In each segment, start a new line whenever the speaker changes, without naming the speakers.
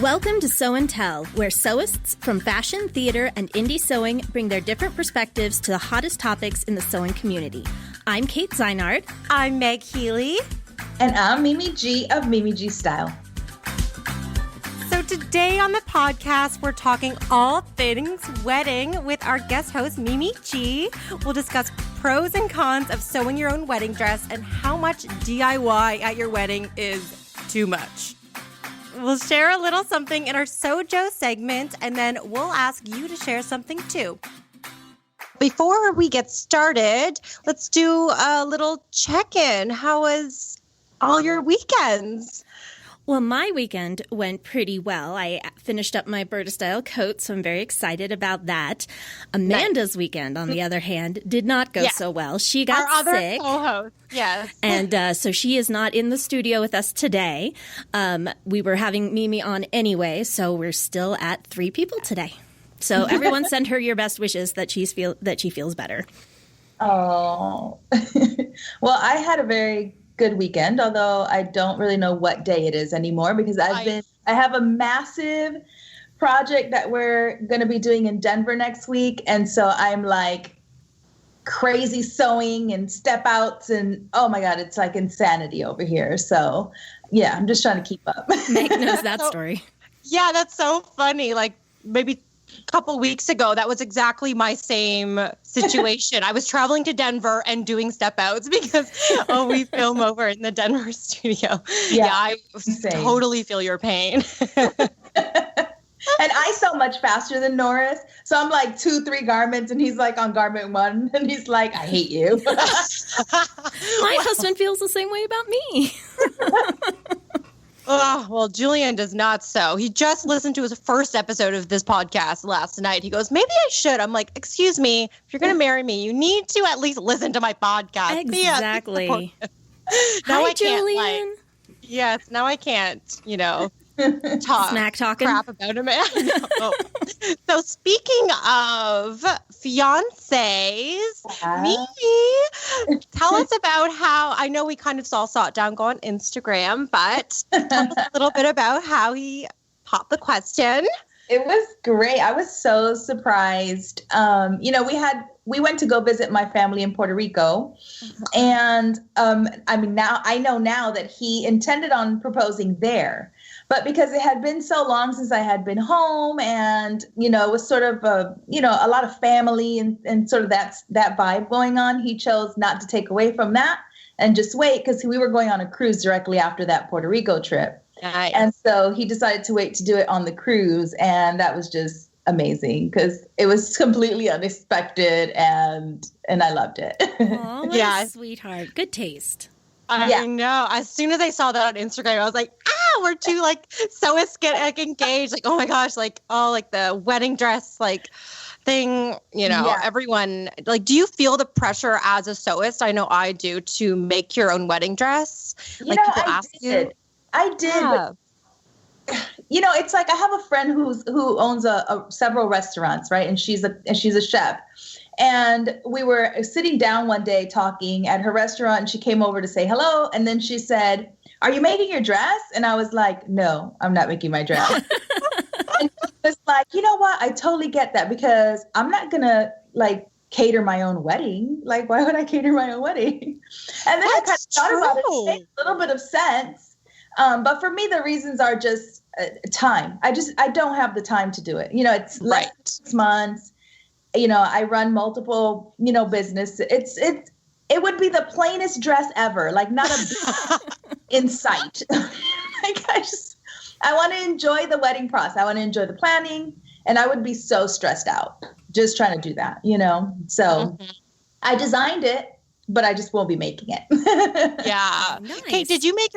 Welcome to Sew and Tell, where sewists from fashion, theater, and indie sewing bring their different perspectives to the hottest topics in the sewing community. I'm Kate Zaynard.
I'm Meg Healy.
And I'm Mimi G of Mimi G Style.
So today on the podcast, we're talking all things wedding with our guest host, Mimi G. We'll discuss pros and cons of sewing your own wedding dress and how much DIY at your wedding is too much. We'll share a little something in our SewJo segment, and then we'll ask you to share something too. Before we get started, let's do a little check-in. How was all your weekends?
Well, my weekend went pretty well. I finished up my Berta style coat, so I'm very excited about that. Amanda's weekend, on the other hand, did not go so well. She got
Our
sick.
other co-host, yes.
And so she is not in the studio with us today. We were having Mimi on anyway, so we're still at 3 people today. So everyone send her your best wishes that she feels better.
Oh, well, I had a very good weekend, although I don't really know what day it is anymore because I have a massive project that we're going to be doing in Denver next week. And so I'm like crazy sewing and step outs and oh my God, it's like insanity over here. So yeah, I'm just trying to keep up.
Meg knows that story.
Yeah, that's so funny. Like maybe a couple weeks ago, that was exactly my same situation. I was traveling to Denver and doing step outs because, we film over in the Denver studio. Yeah, I totally feel your pain.
And I sew much faster than Norris. So I'm like 2-3 garments and he's like on garment 1 and he's like, I hate you.
My husband feels the same way about me.
Oh, well, Julian does not sew. He just listened to his first episode of this podcast last night. He goes, maybe I should. I'm like, excuse me, if you're going to marry me, you need to at least listen to my podcast.
Exactly.
Now
Hi, Julian.
Yes, now I can't, talk
Smack talking
crap about a man. So speaking of fiancés, Mimi, tell us about how, I know we kind of all saw it down go on Instagram, but tell us a little bit about how he popped the question.
It was great. I was so surprised. We went to go visit my family in Puerto Rico. And I know now that he intended on proposing there. But because it had been so long since I had been home and, it was sort of a lot of family and sort of that vibe going on, he chose not to take away from that and just wait because we were going on a cruise directly after that Puerto Rico trip.
Nice.
And so he decided to wait to do it on the cruise. And that was just amazing because it was completely unexpected and I loved it.
Oh, what a sweetheart. Good taste.
I know. As soon as I saw that on Instagram, I was like, we're two sewists get engaged. Like, oh my gosh, the wedding dress thing, everyone, do you feel the pressure as a sewist? I know I do, to make your own wedding dress. People ask you.
I did. Yeah. But, it's like I have a friend who owns several restaurants, right? And she's a chef. And we were sitting down one day talking at her restaurant and she came over to say hello. And then she said, are you making your dress? And I was like, no, I'm not making my dress. And she was like, you know what? I totally get that because I'm not going to cater my own wedding. Like, why would I cater my own wedding? And then I kind of thought about it. It made a little bit of sense. But for me, the reasons are just time. I don't have the time to do it. It's less than 6 months. I run multiple, business. It would be the plainest dress ever, not a in sight. I want to enjoy the wedding process. I want to enjoy the planning, and I would be so stressed out just trying to do that, So I designed it, but I just won't be making it.
Yeah.
Nice.
Kate, did you make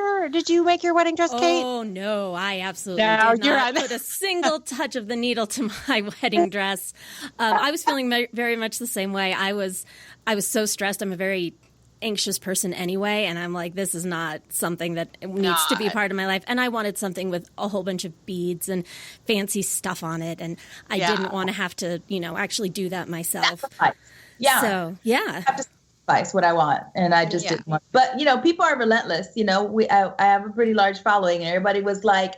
your wedding dress, Kate?
Oh no, I absolutely did not put a single touch of the needle to my wedding dress. I was feeling very much the same way. I was so stressed. I'm a very anxious person anyway, and I'm like, this is not something that needs to be part of my life. And I wanted something with a whole bunch of beads and fancy stuff on it, and I didn't want to have to, actually do that myself.
Yeah.
So yeah.
What I want, and I just didn't want. But people are relentless. I have a pretty large following, and everybody was like,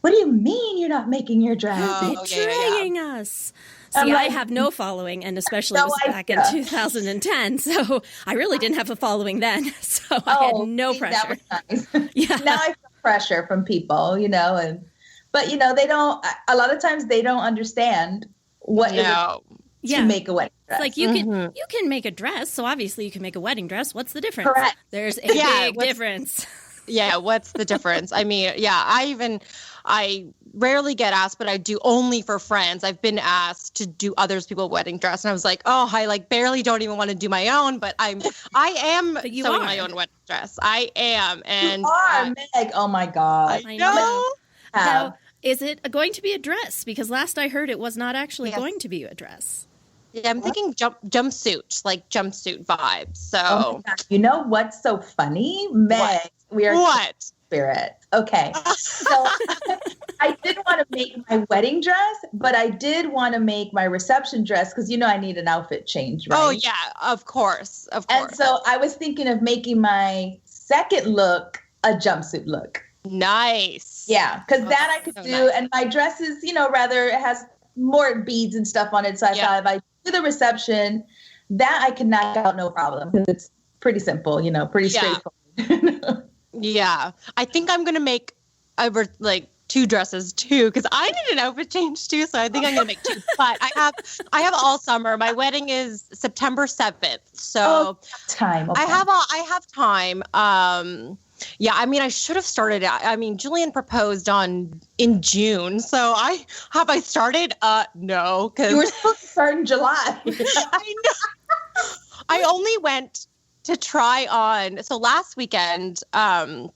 what do you mean you're not making your dress?
Betraying us. See, I have no following, and especially it was back in 2010, so I really didn't have a following then, so I had no pressure.
That was nice. Yeah. Now I feel pressure from people, but they don't, a lot of times they don't understand what it is to make a wedding dress.
It's like you can make a dress, so obviously you can make a wedding dress. What's the difference?
Correct.
There's a big difference.
Yeah, what's the difference? I mean, I rarely get asked, but I do only for friends. I've been asked to do others people's wedding dress, and I was like, oh, I like barely don't even want to do my own, but I am sewing my own wedding dress. I am, and
you are, Meg. Oh my God,
I know.
Now, is it going to be a dress? Because last I heard, it was not actually going to be a dress.
Yeah, I'm thinking jumpsuit, like jumpsuit vibes. So,
oh my gosh. You know what's so funny, Meg? We are spirit. Okay, so I didn't want to make my wedding dress, but I did want to make my reception dress because I need an outfit change, right?
Oh yeah, of course.
And so I was thinking of making my second look a jumpsuit look.
Nice.
Yeah, because that I could do, nice. And my dress is, rather it has more beads and stuff on it. So I thought if I do the reception, that I can knock out no problem because it's pretty simple, pretty straightforward.
Yeah, I think I'm gonna make two dresses too because I need an outfit change too. So I think I'm gonna make two. But I have all summer. My wedding is September 7th, so
time. Okay.
I have time. Yeah, I mean, I should have started. I mean, Julian proposed in June, so I started. No, because
you were supposed to start in July.
I know. I only went to try on. So last weekend, I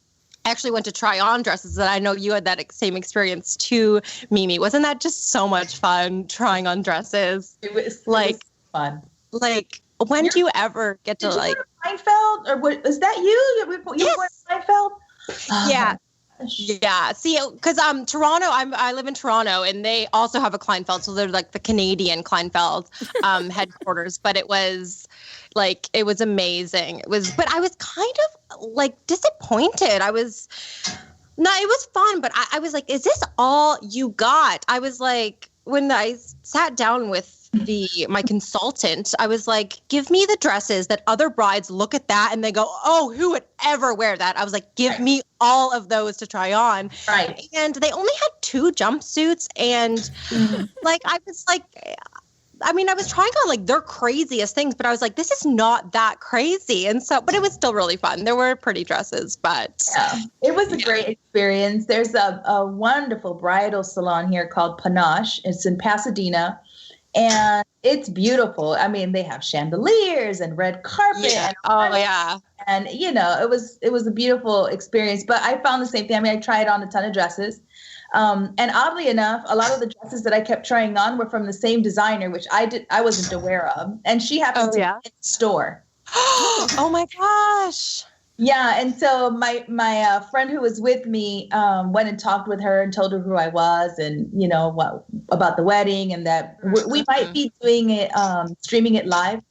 actually went to try on dresses, and I know you had that same experience too, Mimi. Wasn't that just so much fun trying on dresses?
It was fun.
Like, when do you ever get to like?
Kleinfeld, or what? Is that you? You were Kleinfeld?
Yeah. Yeah. See, because Toronto, I live in Toronto, and they also have a Kleinfeld, so they're like the Canadian Kleinfeld headquarters. But it was amazing. But I was kind of like disappointed. It was fun, but I was like, is this all you got? I was like, when I sat down with my consultant, I was like, give me the dresses that other brides look at that and they go, oh, who would ever wear that? I was like, give me all of those to try on.
Right.
And they only had 2 jumpsuits, and I was like, I mean, I was trying on like their craziest things, but I was like, this is not that crazy. And so, but it was still really fun. There were pretty dresses, but
it was a great experience. There's a wonderful bridal salon here called Panache. It's in Pasadena, and it's beautiful. I mean, they have chandeliers and red carpet.
Yeah.
And it was a beautiful experience, but I found the same thing. I mean, I tried on a ton of dresses. And oddly enough, a lot of the dresses that I kept trying on were from the same designer, which I wasn't aware of. And she happened to be in the store.
Oh my gosh.
Yeah. And so my friend who was with me went and talked with her and told her who I was and, what about the wedding, and that we might be doing it, streaming it live.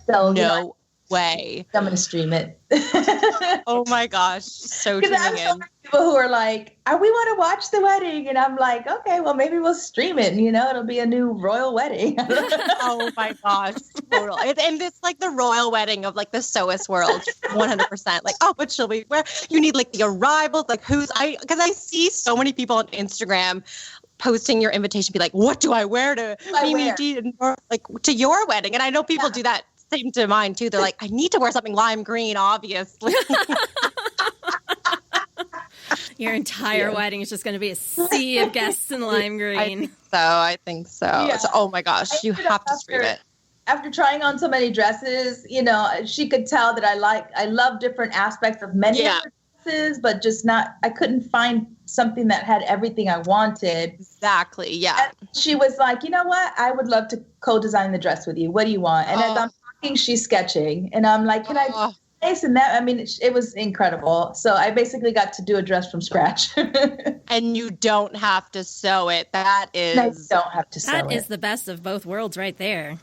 So
no way.
I'm going to stream it.
Oh my gosh. So tuning in.
People who are like, we want to watch the wedding. And I'm like, okay, well, maybe we'll stream it. It'll be a new royal wedding.
Oh my gosh. Total. And it's like the royal wedding of like the Sewist world. 100%. Like, oh, what shall we wear? You need like the arrivals, like because I see so many people on Instagram posting your invitation, be like, what do I wear to to your wedding? And I know people do that. Same to mine too. They're like, I need to wear something lime green, obviously.
Your entire wedding is just going to be a sea of guests in lime green.
I think so. Yeah. So, oh my gosh, you have to stream it.
After trying on so many dresses, she could tell that I love different aspects of many of the dresses, but just I couldn't find something that had everything I wanted.
Exactly. Yeah.
And she was like, you know what? I would love to co-design the dress with you. What do you want? And as I'm talking, she's sketching, and I'm like, can I? And that, I mean, it was incredible. So I basically got to do a dress from scratch.
And you don't have to sew it. I don't have to sew it.
That is the best of both worlds right there.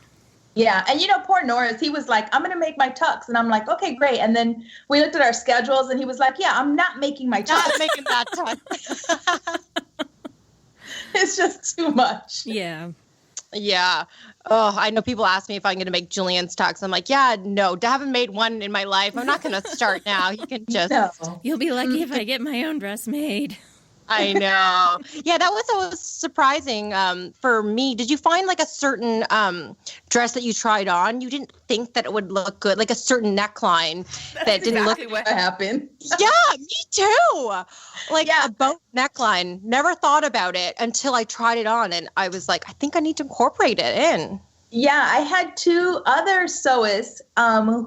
Yeah. And poor Norris, he was like, I'm going to make my tux. And I'm like, okay, great. And then we looked at our schedules and he was like, yeah, I'm not making my tux.
Not making that tux.
It's just too much.
Yeah.
Yeah. Oh, I know people ask me if I'm going to make Julian's tux. I'm like, yeah, no, I haven't made one in my life. I'm not going to start now. You can just.
No.
You'll be lucky if I get my own dress made.
I know. Yeah, that was surprising for me. Did you find like a certain dress that you tried on? You didn't think that it would look good, like a certain neckline that didn't
exactly
look.
What happened?
Yeah, me too. Like a boat neckline. Never thought about it until I tried it on, and I was like, I think I need to incorporate it in.
Yeah, I had 2 other sewists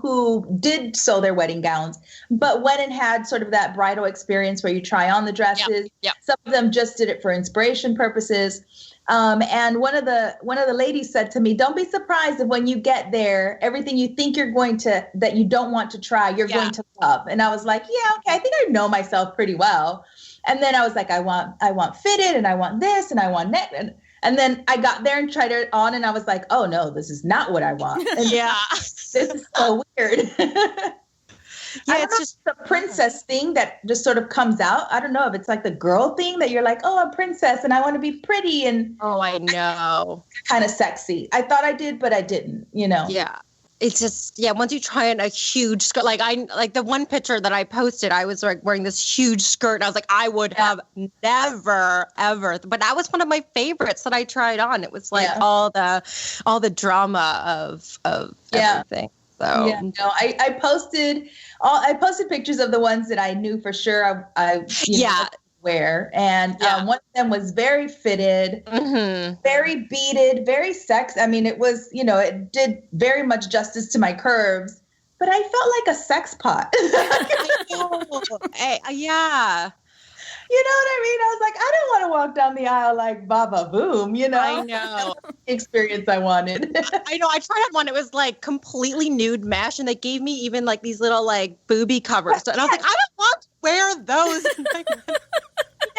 who did sew their wedding gowns, but went and had sort of that bridal experience where you try on the dresses.
Yep.
Some of them just did it for inspiration purposes. And one of the ladies said to me, "Don't be surprised if when you get there, everything you think that you don't want to try, you're going to love." And I was like, "Yeah, okay, I think I know myself pretty well." And then I was like, "I want fitted, and I want this, and I want neck." And then I got there and tried it on, and I was like, "Oh no, this is not what I want." And this is so weird. Yeah, it's just the princess thing that just sort of comes out. I don't know if it's like the girl thing that you're like, "Oh, I'm a princess and I want to be pretty." And
I know.
Kind of sexy. I thought I did, but I didn't,
Yeah. It's just, once you try on a huge skirt, like the one picture that I posted, I was like wearing this huge skirt. And I was like, I would have never, ever. But that was one of my favorites that I tried on. It was like all the drama of everything. So
I posted pictures of the ones that I knew for sure I wear, and one of them was very fitted, very beaded, very sexy. I mean, it was, it did very much justice to my curves, but I felt like a sex pot.
Yeah.
You know what I mean? I was like, I don't want to walk down the aisle like Baba Boom,
I know.
Experience I wanted.
I know. I tried on one. It was like completely nude mesh, and they gave me even like these little like booby covers. And I was like, I don't want to wear those.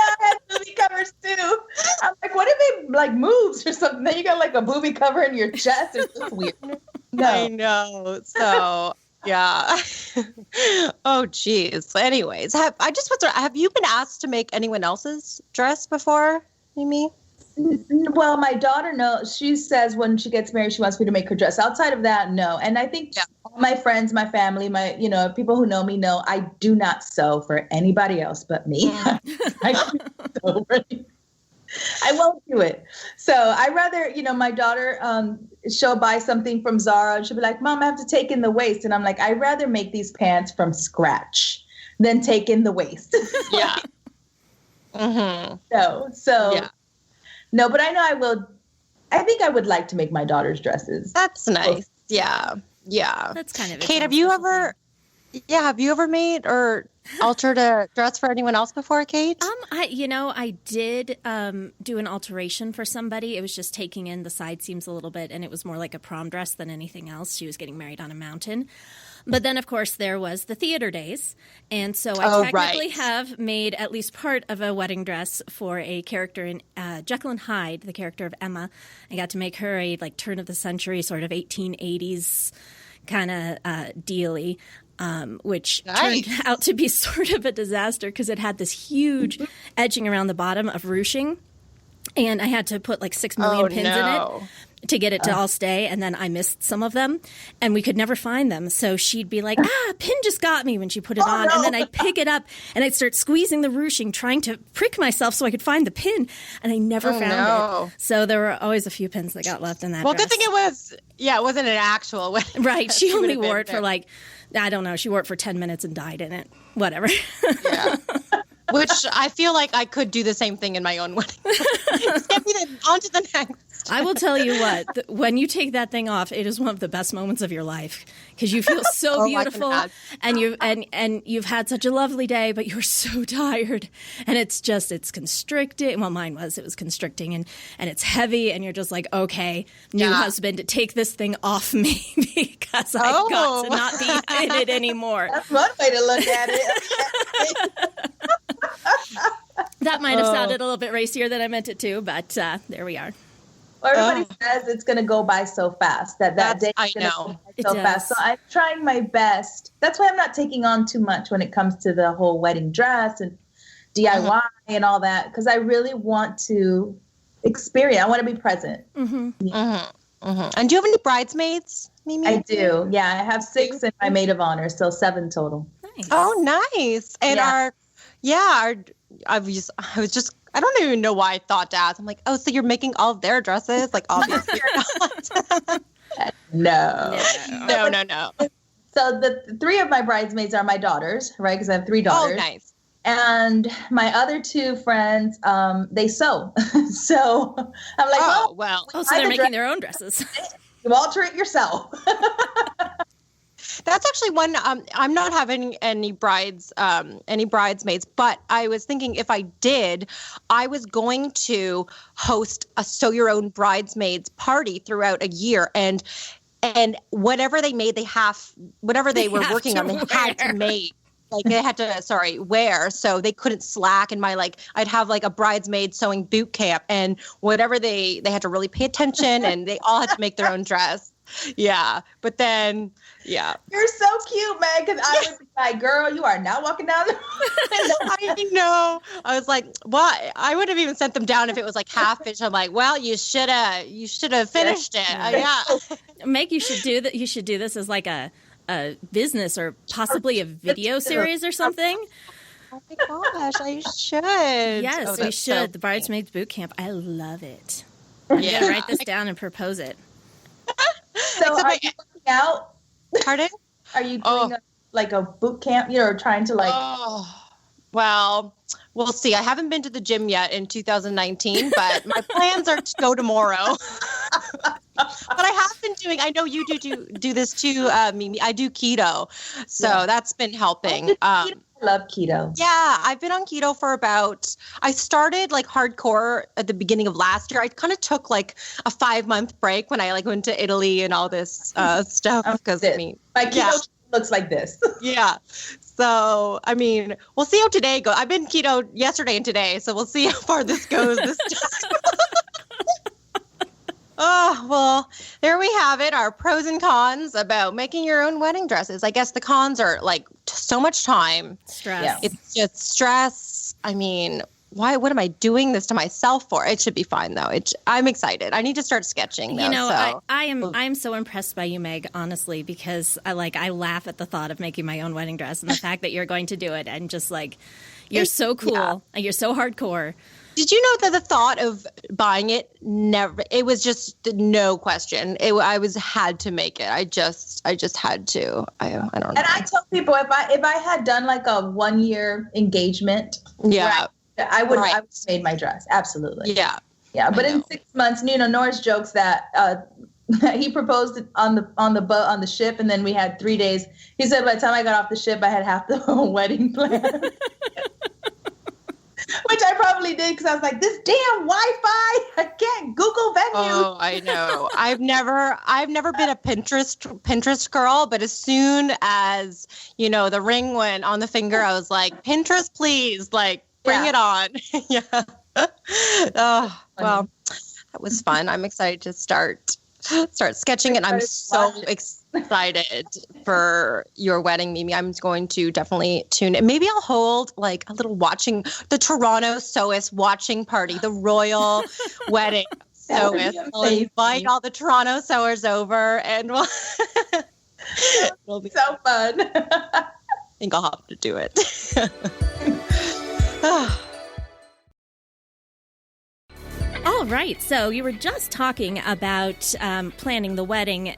I had booby covers too. I'm like, what if it like moves or something? Then you got like a booby cover in your chest. It's just weird. No.
I know. So. Yeah. Oh, geez. Anyways, have you been asked to make anyone else's dress before, Mimi?
Well, my daughter knows. She says when she gets married, she wants me to make her dress. Outside of that, no. And I think all my friends, my family, people who know me know I do not sew for anybody else but me. I won't do it. So I rather, my daughter, she'll buy something from Zara and she'll be like, "Mom, I have to take in the waist." And I'm like, I'd rather make these pants from scratch than take in the waist.
Yeah. Mm-hmm.
No, but I know I think I would like to make my daughter's dresses.
That's nice. Yeah. Yeah.
That's kind of
Kate, have you ever made or altered a dress for anyone else before, Kate?
I did do an alteration for somebody. It was just taking in the side seams a little bit, and it was more like a prom dress than anything else. She was getting married on a mountain. But then, of course, there was the theater days. And so I technically have made at least part of a wedding dress for a character in Jekyll and Hyde, the character of Emma. I got to make her a turn of the century sort of 1880s kind of dealie. Which turned out to be sort of a disaster because it had this huge edging around the bottom of ruching. And I had to put 6 million pins in it to get it to all stay. And then I missed some of them and we could never find them. So she'd be like, a pin just got me when she put it on. No. And then I'd pick it up and I'd start squeezing the ruching, trying to prick myself so I could find the pin. And I never found it. So there were always a few pins that got left in that dress.
Good thing it wasn't an actual wedding.
Right. She only wore it for I don't know. She wore it for 10 minutes and died in it. Whatever.
Yeah. Which I feel like I could do the same thing in my own wedding. Just get me on to the next.
I will tell you what, when you take that thing off, it is one of the best moments of your life because you feel so beautiful and you've had such a lovely day, but you're so tired and it's constricting. Well, mine was. It was constricting and it's heavy and you're just like, okay, new husband, take this thing off me because I've got to not be in it anymore.
That's one way to look at it.
That might have sounded a little bit racier than I meant it to, but there we are.
Everybody says it's going to go by so fast that day is going to go by so fast. So I'm trying my best. That's why I'm not taking on too much when it comes to the whole wedding dress and DIY and all that, because I really want to experience. I want to be present.
And do you have any bridesmaids, Mimi?
I do. Yeah, I have 6 in my maid of honor, so 7 total.
Nice. Oh, nice. And I don't even know why I thought to ask. I'm like, oh, so you're making all of their dresses? Like, obviously you're not.
No. So the 3 of my bridesmaids are my daughters, right? Because I have 3 daughters.
Oh, nice.
And my other 2 friends, they sew. So I'm like,
so they're making their own dresses.
You alter it yourself.
That's actually one. I'm not having any bridesmaids, but I was thinking if I did, I was going to host a sew your own bridesmaids party throughout a year, and whatever they made, whatever they were working on, they had to make. Like they had to, wear, so they couldn't slack. And I'd have like a bridesmaid sewing boot camp, and whatever they had to really pay attention, and they all had to make their own dress. Yeah, but then, yeah.
You're so cute, man, because I would be like, girl, you are not walking down the
I know. I was like, what? I would have even sent them down if it was like half inch. I'm like, well, you should have finished it. Yeah.
Meg, you should do that. You should do this as like a business or possibly a video series or something.
Oh my gosh, I should.
Yes, we should. So the Bridesmaids Boot Camp. I love it. Yeah, write this down and propose it.
So are you working out?
Pardon?
Are you doing a boot camp? Trying to like...
Well, we'll see. I haven't been to the gym yet in 2019, but my plans are to go tomorrow. But I have been doing, I know you do this too, Mimi. I do keto. So that's been helping.
I love keto.
Yeah, I've been on keto for I started like hardcore at the beginning of last year. I kind of took like a 5-month break when I went to Italy and all this stuff. Because
my keto looks like this.
Yeah. So, we'll see how today goes. I've been keto yesterday and today, so we'll see how far this goes this time. Oh, well, there we have it. Our pros and cons about making your own wedding dresses. I guess the cons are like so much time.
Stress.
Yeah.
It's just stress. What am I doing this to myself for? It should be fine though. I'm excited. I need to start sketching though.
I am so impressed by you, Meg, honestly, because I laugh at the thought of making my own wedding dress and the fact that you're going to do it, and just like you're so cool and you're so hardcore.
Did you know that the thought of buying it it was just no question. I had to make it. I just had to. I don't know.
And I tell people if I had done like a 1-year engagement, I would have made my dress. Absolutely.
Yeah.
Yeah. But in 6 months, Norris jokes that he proposed on the boat on the ship, and then we had 3 days. He said by the time I got off the ship, I had half the wedding plan. Which I probably did because I was like, this damn Wi-Fi, I can't Google venues.
Oh, I know. I've never been a Pinterest girl, but as soon as, the ring went on the finger, I was like, Pinterest, please, like, bring it on. Yeah. Oh, well, that was fun. I'm excited to start sketching, and I'm so excited for your wedding, Mimi. I'm going to definitely tune in. Maybe I'll hold like a little the Toronto Sewist watching party, the royal wedding Sewist. I'll invite all the Toronto sewers over, and
it'll be so fun.
I think I'll have to do it.
All right, so you were just talking about planning the wedding,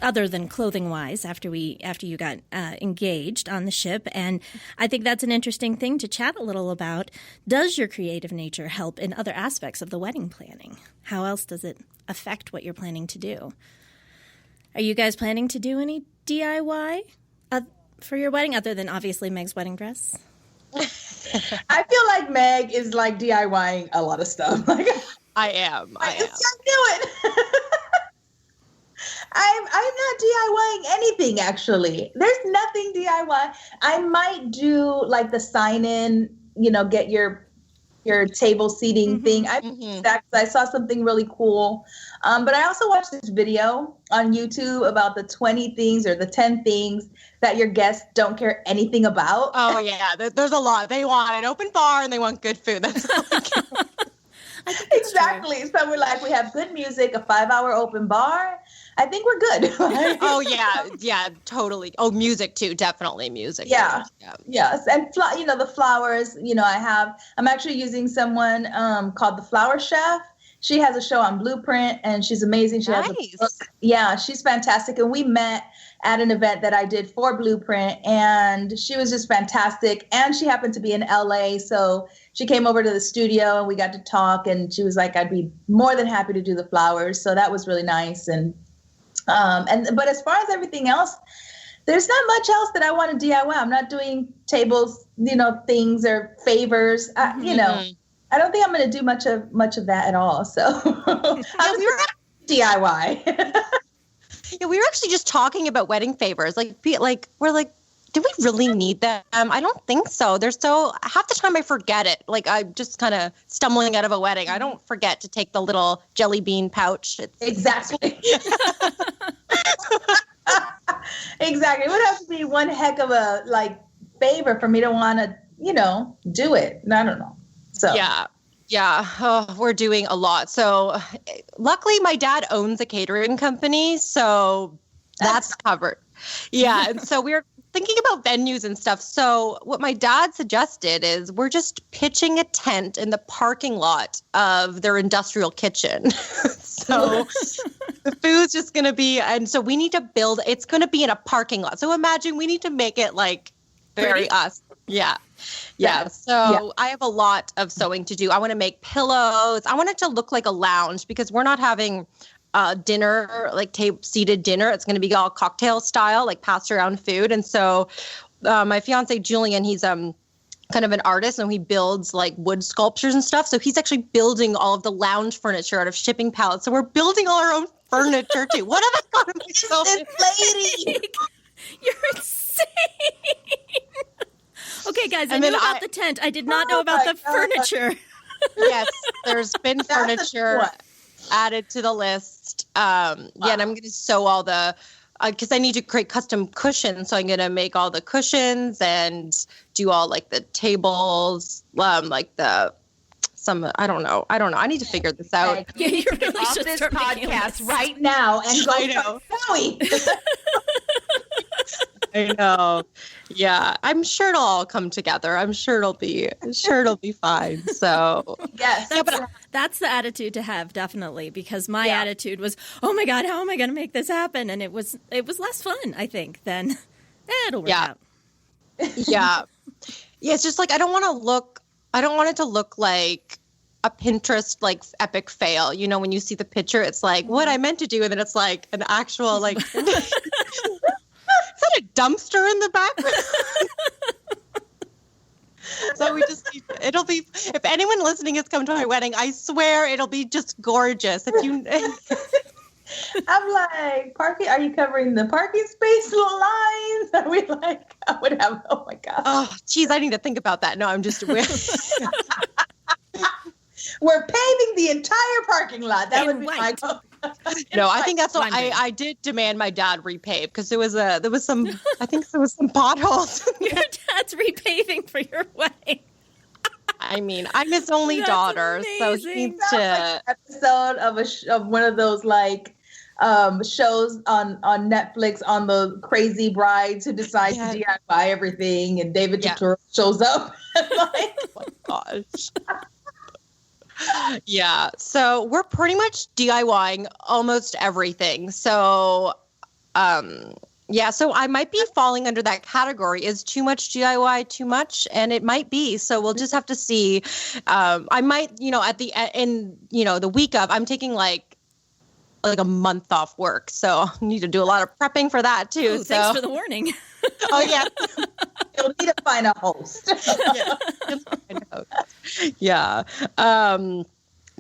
other than clothing-wise, after you got engaged on the ship, and I think that's an interesting thing to chat a little about. Does your creative nature help in other aspects of the wedding planning? How else does it affect what you're planning to do? Are you guys planning to do any DIY for your wedding, other than obviously Meg's wedding dress?
I feel like Meg is like DIYing a lot of stuff. Like
I am.
I just can't do it. I'm not DIYing anything, actually. There's nothing DIY. I might do like the sign in, get your your table seating thing. I saw something really cool. But I also watched this video on YouTube about the 20 things or the 10 things that your guests don't care anything about.
Oh, yeah. There's a lot. They want an open bar and they want good food. That's all they care.
Exactly. True. So we're like, we have good music, a 5-hour open bar. I think we're good.
Oh, yeah. Yeah, totally. Oh, music too. Definitely music.
Yeah. Yes. And, the flowers, I'm actually using someone called the Flower Chef. She has a show on Blueprint and she's amazing. She has a book. Yeah, she's fantastic. And we met at an event that I did for Blueprint and she was just fantastic. And she happened to be in LA. So she came over to the studio and we got to talk and she was like, I'd be more than happy to do the flowers. So that was really nice. But as far as everything else, there's not much else that I want to DIY. I'm not doing tables, things or favors. I don't think I'm going to do much of that at all. So we were DIY.
Yeah, we were actually just talking about wedding favors. We're like, do we really need them? I don't think so. Half the time I forget it. Like I'm just kind of stumbling out of a wedding. I don't forget to take the little jelly bean pouch.
Exactly. Exactly. It would have to be one heck of a favor for me to want to, do it. I don't know. So
yeah. Oh, we're doing a lot. So luckily my dad owns a catering company, so that's covered. Yeah. And so we're thinking about venues and stuff. So what my dad suggested is we're just pitching a tent in the parking lot of their industrial kitchen. So the food's just going to be, and so we need to build, it's going to be in a parking lot. So imagine we need to make it very us. Yeah. Yeah. So I have a lot of sewing to do. I want to make pillows. I want it to look like a lounge because we're not having dinner, seated dinner. It's going to be all cocktail style, passed around food. And so my fiance, Julian, he's kind of an artist and he builds wood sculptures and stuff. So he's actually building all of the lounge furniture out of shipping pallets. So we're building all our own furniture too. What have I got myself in, lady?
You're insane. Okay, guys, I knew about the tent. I did not know about the furniture.
Yes, there's been furniture added to the list. And I'm going to sew all the, because I need to create custom cushions. So I'm going to make all the cushions and do all the tables, I don't know. I need to figure this out.
Yeah, you really
off
should
this
start
podcast right now and go Zoe.
I know. Yeah, I'm sure it'll all come together. I'm sure it'll be fine. So
yes,
that's the attitude to have, definitely. Because my attitude was, oh my God, how am I going to make this happen? And it was less fun, I think, than it'll work out.
Yeah. It's just I don't want it to look like a Pinterest epic fail. When you see the picture, it's what I meant to do, and then it's an actual is that a dumpster in the background? So we just it'll be, if anyone listening has come to my wedding, I swear it'll be just gorgeous. If you
I'm parking, are you covering the parking space lines? Are we I would have, oh my God.
Oh, geez, I need to think about that. No, I'm just
We're paving the entire parking lot. That would be my goal.
No, I think that's what I did demand my dad repave because there was some potholes.
Your dad's repaving for your wedding.
I mean, I'm his only daughter, amazing. So he needs to.
An episode of one of those shows on Netflix on the crazy brides who decide to DIY everything, and David Turturro shows up.
Oh my gosh. Yeah, so we're pretty much DIYing almost everything. So, so I might be falling under that category. Is too much DIY too much? And it might be. So we'll just have to see. I might, at the end, the week of, I'm taking a month off work. So I need to do a lot of prepping for that too.
Ooh, thanks for the warning.
Oh yeah. You'll need to find a host.
Yeah.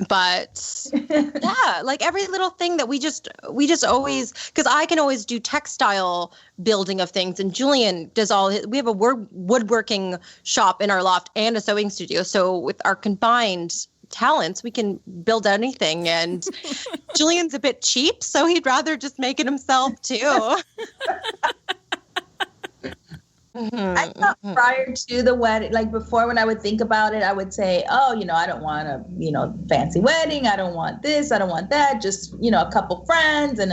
But yeah, like every little thing that we just always, because I can always do textile building of things, and Julian does we have a woodworking shop in our loft and a sewing studio. So with our combined talents, we can build anything. And Julian's a bit cheap, so he'd rather just make it himself too.
I thought prior to the wedding, like before, when I would think about it, I would say, oh, I don't want a, fancy wedding. I don't want this. I don't want that. Just, a couple friends and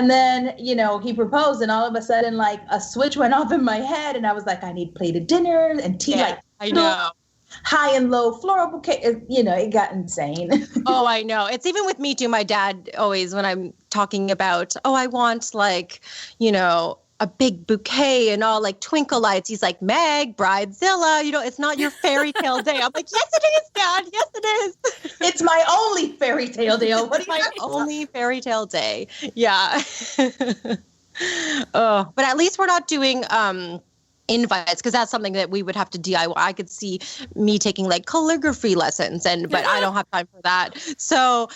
then, he proposed, and all of a sudden, like a switch went off in my head, and I was like, I need plated dinners and tea,
I know.
High and low floral bouquet. It got insane.
Oh, I know. It's even with me too. My dad always, when I'm talking about, I want like, a big bouquet and all like twinkle lights. He's like, Meg, Bridezilla, it's not your fairy tale day. I'm like, yes, it is, Dad. Yes, it is.
It's my only fairy tale day. What
it's my only fairy tale day. Yeah. Oh, but at least we're not doing invites, because that's something that we would have to DIY. I could see me taking like calligraphy lessons, but I don't have time for that. So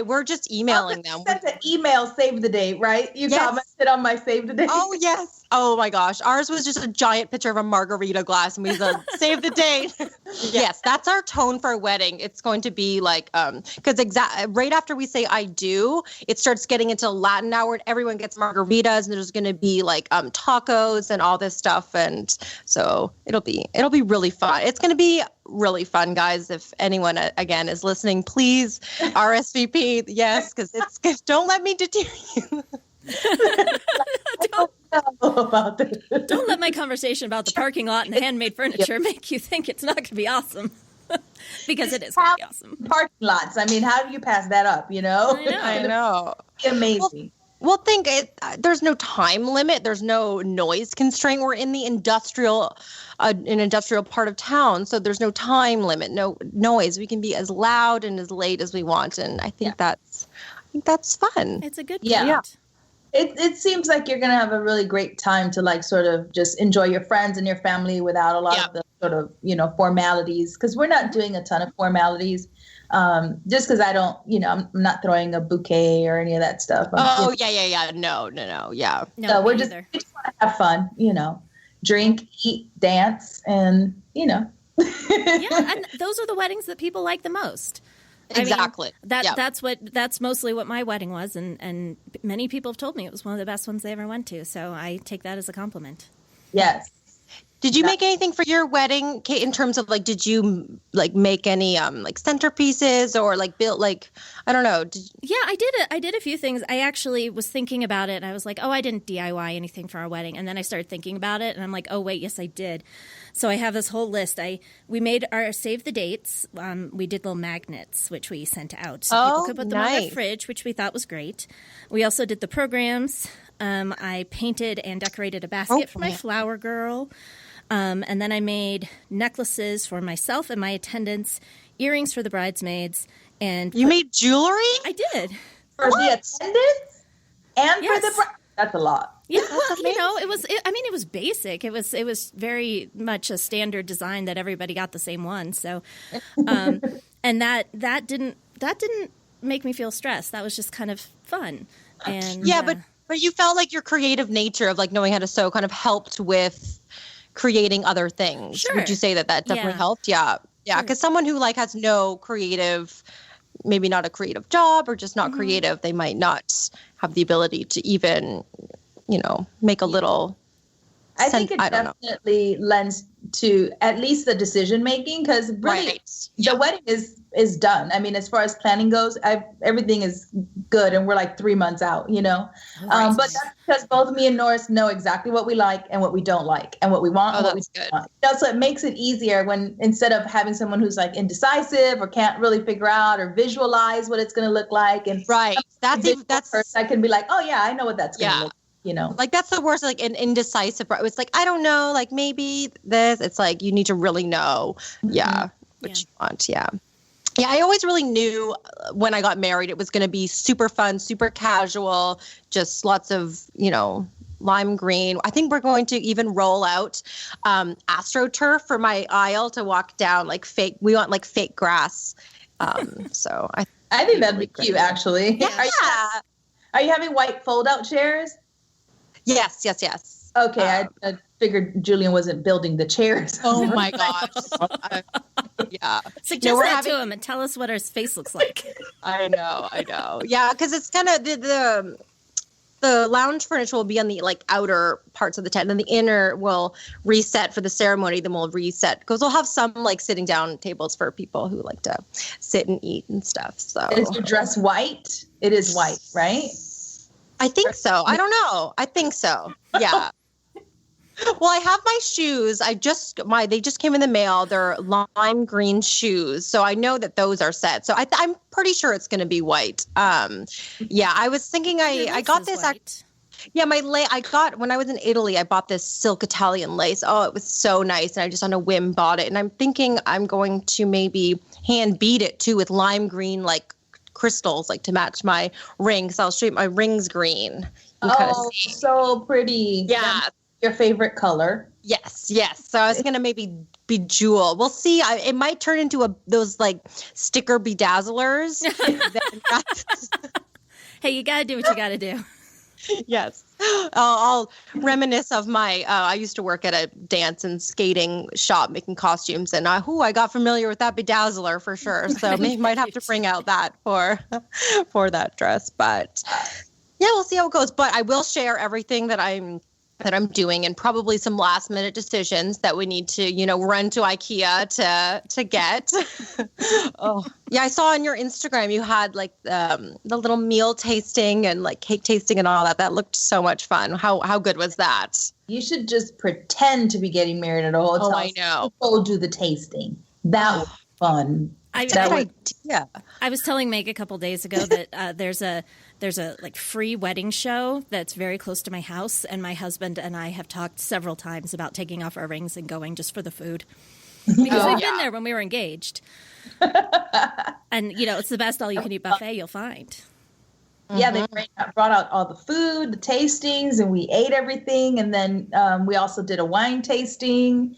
we're just emailing them.
Sent an email, save the date, right? You commented on my save the date.
Oh yes. Oh my gosh. Ours was just a giant picture of a margarita glass, and we said, save the date. Yes, that's our tone for a wedding. It's going to be like, because right after we say I do, it starts getting into Latin hour, and everyone gets margaritas, and there's going to be like tacos and all this stuff. And so it'll be really fun. It's going to be really fun, guys. If anyone again is listening, please RSVP. Yes, because don't let me deter you.
Don't let my conversation about the parking lot and the handmade furniture make you think it's not going to be awesome. Because it is going to be awesome.
Parking lots. I mean, how do you pass that up,
I know.
Amazing.
Well, there's no time limit. There's no noise constraint. We're in the industrial part of town, so there's no time limit, no noise. We can be as loud and as late as we want, and I think that's fun.
It's a good point.
Yeah. It seems like you're going to have a really great time to like sort of just enjoy your friends and your family without a lot of the sort of, formalities, because we're not doing a ton of formalities. Just because I don't, I'm not throwing a bouquet or any of that stuff.
No, yeah.
No,
so we just want to have fun, drink, eat, dance, and,
Yeah, and those are the weddings that people like the most.
Exactly.
I mean, that's mostly what my wedding was, and many people have told me it was one of the best ones they ever went to. So I take that as a compliment.
Yes.
Did you make anything for your wedding, Kate, in terms of like, did you like make any like centerpieces or like build like, I don't know.
Yeah, I did a few things. I actually was thinking about it, and I was like, I didn't DIY anything for our wedding. And then I started thinking about it, and I'm like, oh wait, yes I did. So I have this whole list. We made our save the dates. We did little magnets, which we sent out. So people could put them on their fridge, which we thought was great. We also did the programs. I painted and decorated a basket for my flower girl. And then I made necklaces for myself and my attendants, earrings for the bridesmaids, and
you made jewelry?
I did.
For the attendants and for the bride. That's a lot.
Yeah, well, it was basic. It was very much a standard design that everybody got the same one. So, and that didn't make me feel stressed. That was just kind of fun. And
but you felt like your creative nature of like knowing how to sew kind of helped with creating other things.
Sure.
Would you say that definitely helped? Yeah. Yeah. Because someone who like has no creative, maybe not a creative job or just not creative, they might not have the ability to even, make a little.
I think it definitely lends to at least the decision making, because really the wedding is done. I mean, as far as planning goes, everything is good, and we're like 3 months out, But that's because both me and Norris know exactly what we like and what we don't like, and what we want and what we don't want. So it makes it easier when, instead of having someone who's like indecisive or can't really figure out or visualize what it's going to look like, and that's I can be like, oh yeah, I know what that's going to look like.
Like that's the worst, like an indecisive. It's like, I don't know, like maybe this. It's like you need to really know, what you want. Yeah. I always really knew when I got married it was going to be super fun, super casual, just lots of lime green. I think we're going to even roll out AstroTurf for my aisle to walk down, like fake. We want like fake grass. So
I think that'd be cute, actually.
Yeah.
Are you having white fold-out chairs?
Yes.
Okay, I figured Julian wasn't building the chairs.
Oh my gosh. Yeah.
Suggest that to him and tell us what his face looks like.
I know. Yeah, because it's kind of the lounge furniture will be on the like outer parts of the tent, and then the inner will reset for the ceremony. Then we'll reset because we'll have some like sitting down tables for people who like to sit and eat and stuff. So
is your dress white? It is white, right?
I think so. I don't know. I think so. Yeah. Well, I have my shoes. They just came in the mail. They're lime green shoes, so I know that those are set. So I'm pretty sure it's going to be white. Yeah, I was thinking I got this. Yeah, I got when I was in Italy. I bought this silk Italian lace. Oh, it was so nice, and I just on a whim bought it. And I'm thinking I'm going to maybe hand bead it too with lime green like crystals, like to match my ring. So I'll show you my ring's green.
So pretty.
Yeah.
That's your favorite color.
Yes. So I was going to maybe bejewel. We'll see. It might turn into those like sticker bedazzlers.
Hey, you got to do what you got to do.
Yes. I'll reminisce of my, I used to work at a dance and skating shop making costumes, and I got familiar with that bedazzler for sure. So might have to bring out that for that dress. But yeah, we'll see how it goes. But I will share everything that I'm doing, and probably some last minute decisions that we need to, run to IKEA to get. Oh, yeah. I saw on your Instagram, you had like the little meal tasting and like cake tasting and all that. That looked so much fun. How good was that?
You should just pretend to be getting married at a hotel.
Oh, I know.
Go do the tasting. That was fun.
idea.
I was telling Meg a couple days ago that there's a like free wedding show that's very close to my house, and my husband and I have talked several times about taking off our rings and going just for the food because we've been there when we were engaged. And it's the best all-you-can-eat buffet you'll find.
Yeah, they brought out all the food, the tastings, and we ate everything, and then we also did a wine tasting.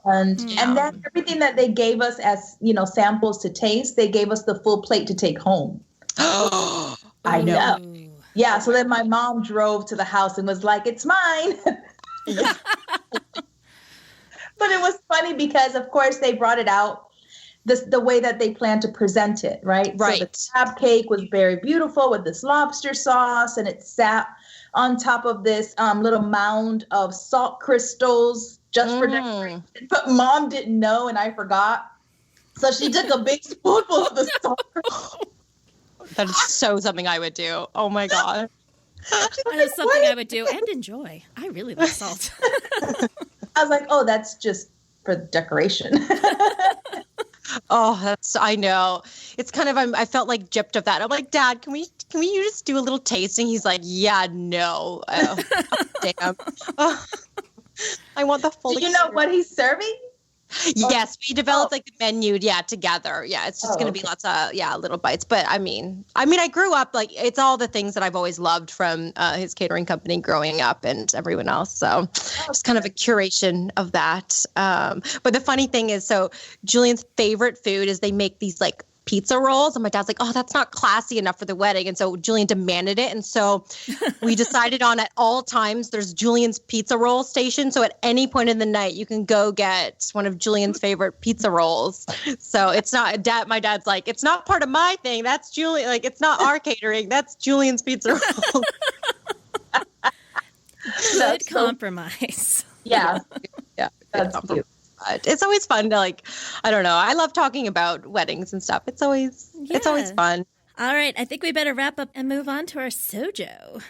And then everything that they gave us as, samples to taste, they gave us the full plate to take home. I know. Yeah, so then my mom drove to the house and was like, "It's mine."
Yeah.
But it was funny because, of course, they brought it out the way that they planned to present it, right?
Right.
So the crab cake was very beautiful with this lobster sauce, and it sat on top of this little mound of salt crystals just for decoration. But Mom didn't know, and I forgot. So she took a big spoonful of the salt crystals.
That is so something I would do. Oh, my God.
That is something I would do and enjoy. I really like salt.
I was like, oh, that's just for decoration.
Oh, I know. It's kind of, I felt like gypped of that. I'm like, Dad, can you just do a little tasting? He's like, yeah, no. Oh, damn. Oh, I want the full
Do you know what he's serving?
Yes, we developed like the menu, together. Yeah, it's just going to be lots of, little bites. But I mean, I grew up like it's all the things that I've always loved from his catering company growing up and everyone else. So it's kind of a curation of that. But the funny thing is, so Julian's favorite food is they make these like pizza rolls, and my dad's like, oh, that's not classy enough for the wedding. And so Julian demanded it. And so we decided on at all times there's Julian's pizza roll station. So at any point in the night, you can go get one of Julian's favorite pizza rolls. So it's not my dad's like, it's not part of my thing. That's Julian. Like, it's not our catering. That's Julian's pizza roll.
Good compromise.
Yeah.
Yeah.
That's cute.
It's always fun to I don't know. I love talking about weddings and stuff. It's always fun.
All right. I think we better wrap up and move on to our SewJo.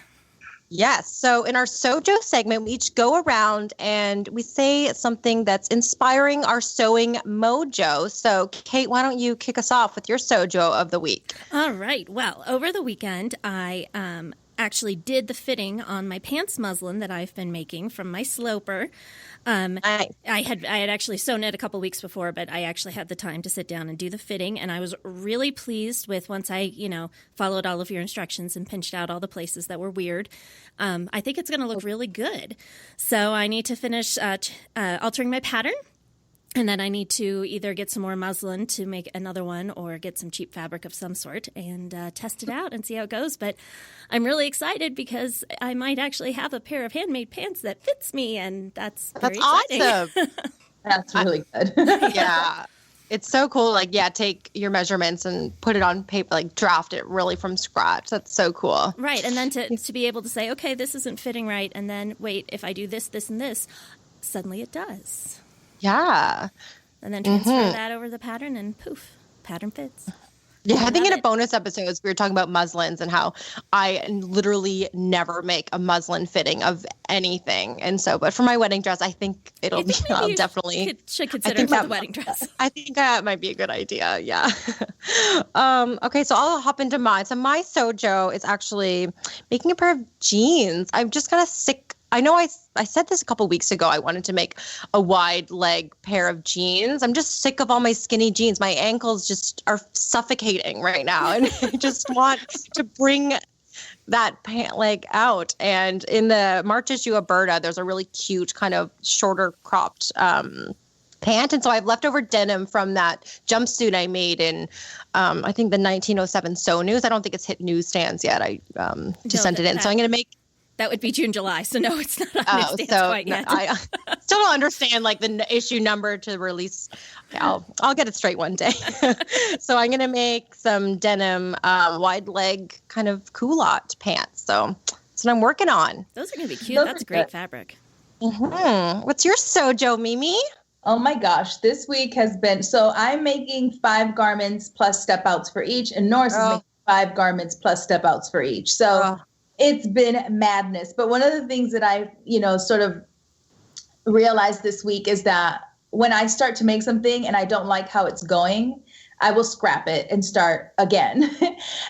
Yes. So in our SewJo segment, we each go around and we say something that's inspiring our sewing mojo. So Kate, why don't you kick us off with your SewJo of the week?
All right. Well, over the weekend, I actually did the fitting on my pants muslin that I've been making from my sloper.
Nice.
I had actually sewn it a couple weeks before, but I actually had the time to sit down and do the fitting, and I was really pleased with once I, followed all of your instructions and pinched out all the places that were weird. I think it's going to look really good. So I need to finish altering my pattern. And then I need to either get some more muslin to make another one or get some cheap fabric of some sort and test it out and see how it goes. But I'm really excited because I might actually have a pair of handmade pants that fits me, and that's very exciting.
Awesome.
That's really good.
Yeah. It's so cool. Like, yeah, take your measurements and put it on paper, like draft it really from scratch. That's so cool.
Right. And then to be able to say, okay, this isn't fitting right. And then wait, if I do this, this, and this, suddenly it does.
Yeah.
And then transfer that over the pattern and poof, pattern fits.
Yeah, I think in a bonus episodes, we were talking about muslins and how I literally never make a muslin fitting of anything. And so, but for my wedding dress, I think I'll definitely
should consider for the wedding dress.
I think that might be a good idea. Yeah. Okay, so I'll hop into mine. So my SewJo is actually making a pair of jeans. I'm just kind of sick. I know I said this a couple weeks ago. I wanted to make a wide leg pair of jeans. I'm just sick of all my skinny jeans. My ankles just are suffocating right now. And I just want to bring that pant leg out. And in the March issue of Berta, there's a really cute kind of shorter cropped pant. And so I have leftover denim from that jumpsuit I made in, I think the 1907 Sew News. I don't think it's hit newsstands yet. I just sent it in. So I'm going to make...
That would be June, July. So no, it's not on newsstands quite yet.
I still don't understand like the issue number to release. I'll get it straight one day. So I'm going to make some denim wide leg kind of culotte pants. So that's what I'm working on.
Those are going to be cute. That's great fabric.
Mm-hmm. What's your SewJo, Mimi?
Oh my gosh, this week has been, so I'm making 5 garments plus step outs for each, and Norris is making 5 garments plus step outs for each. So it's been madness. But one of the things that I, sort of realized this week is that when I start to make something and I don't like how it's going, I will scrap it and start again.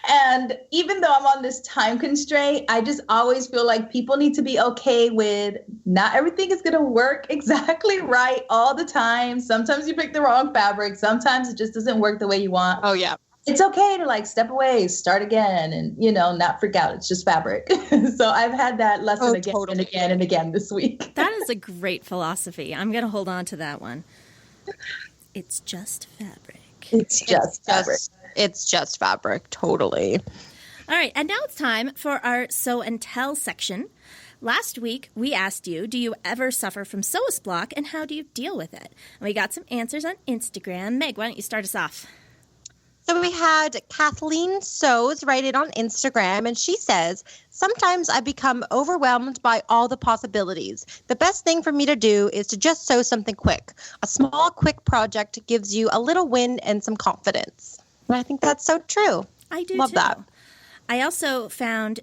And even though I'm on this time constraint, I just always feel like people need to be okay with not everything is going to work exactly right all the time. Sometimes you pick the wrong fabric. Sometimes it just doesn't work the way you want.
Oh, yeah.
It's okay to like step away, start again, and, not freak out. It's just fabric. So I've had that lesson again and again and again this week.
That is a great philosophy. I'm going to hold on to that one. It's just fabric.
It's just fabric.
It's just fabric. Totally.
All right. And now it's time for our Sew and Tell section. Last week, we asked you, do you ever suffer from sewist block and how do you deal with it? And we got some answers on Instagram. Meg, why don't you start us off?
So we had Kathleen Sews write it on Instagram, and she says, sometimes I become overwhelmed by all the possibilities. The best thing for me to do is to just sew something quick. A small, quick project gives you a little win and some confidence. And I think that's so true.
I do
Love
too.
that.
I also found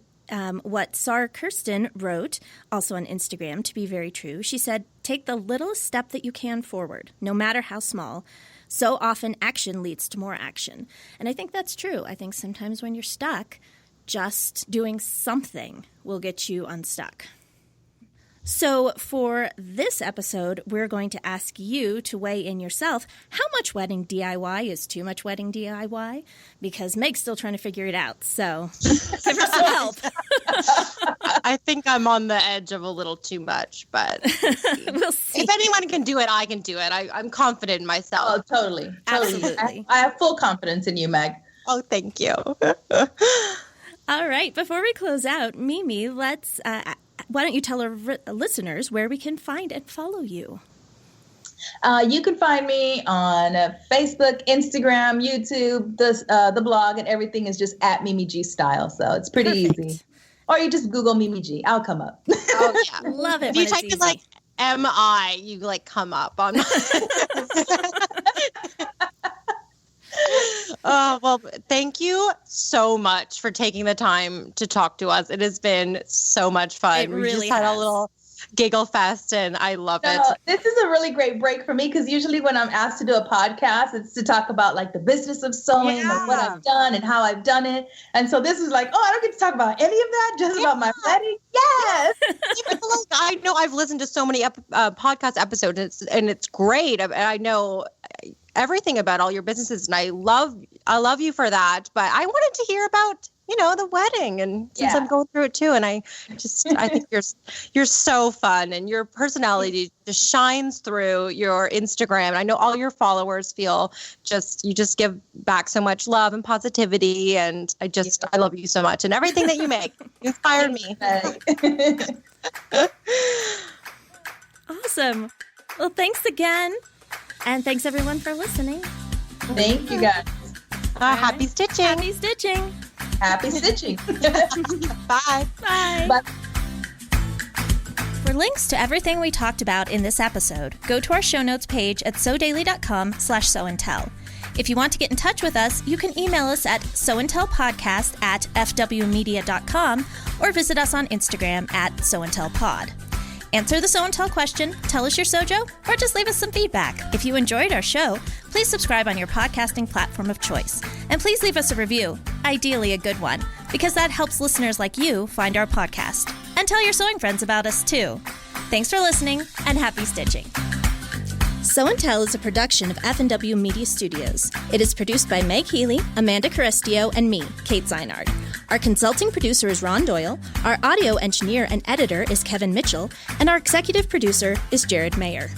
what Sarah Kirsten wrote, also on Instagram, to be very true. She said, take the littlest step that you can forward, no matter how small. So often action leads to more action. And I think that's true. I think sometimes when you're stuck, just doing something will get you unstuck. So for this episode, we're going to ask you to weigh in yourself. How much wedding DIY is too much wedding DIY? Because Meg's still trying to figure it out. So give her some help.
I think I'm on the edge of a little too much, but
we'll see.
If anyone can do it, I can do it. I'm confident in myself.
Oh, totally.
Absolutely.
I have full confidence in you, Meg.
Oh, thank you.
All right. Before we close out, Mimi, why don't you tell our listeners where we can find and follow you?
You can find me on Facebook, Instagram, YouTube, the blog, and everything is just at Mimi G Style. So it's pretty easy. Or you just Google Mimi G. I'll come up.
Oh, yeah.
Love it.
If you type in like MI, you like come up on. Well, thank you so much for taking the time to talk to us. It has been so much fun.
It really
We just had a little giggle fest, and I love it.
This is a really great break for me because usually when I'm asked to do a podcast, it's to talk about like the business of sewing and what I've done and how I've done it. And so this is like, I don't get to talk about any of that, just about my wedding. Yes.
I know I've listened to so many podcast episodes, and it's great. I know everything about all your businesses, and I love you for that. But I wanted to hear about the wedding. And since I'm going through it too, and I think you're so fun, and your personality just shines through your Instagram. And I know all your followers feel you just give back so much love and positivity. And I love you so much, and everything that you make. You inspired me.
Awesome. Well, thanks again. And thanks everyone for listening.
Thank you guys.
Happy stitching.
Happy stitching.
Happy stitching.
Bye.
Bye.
Bye.
For links to everything we talked about in this episode, go to our show notes page at sewdaily.com/sewandtell. If you want to get in touch with us, you can email us at sewandtellpodcast@fwmedia.com or visit us on Instagram at sewandtellpod. Answer the Sew and Tell question, tell us your SewJo, or just leave us some feedback. If you enjoyed our show, please subscribe on your podcasting platform of choice. And please leave us a review, ideally a good one, because that helps listeners like you find our podcast. And tell your sewing friends about us, too. Thanks for listening, and happy stitching. Sew and Tell is a production of F&W Media Studios. It is produced by Meg Healy, Amanda Carestio, and me, Kate Zaynard. Our consulting producer is Ron Doyle, our audio engineer and editor is Kevin Mitchell, and our executive producer is Jared Mayer.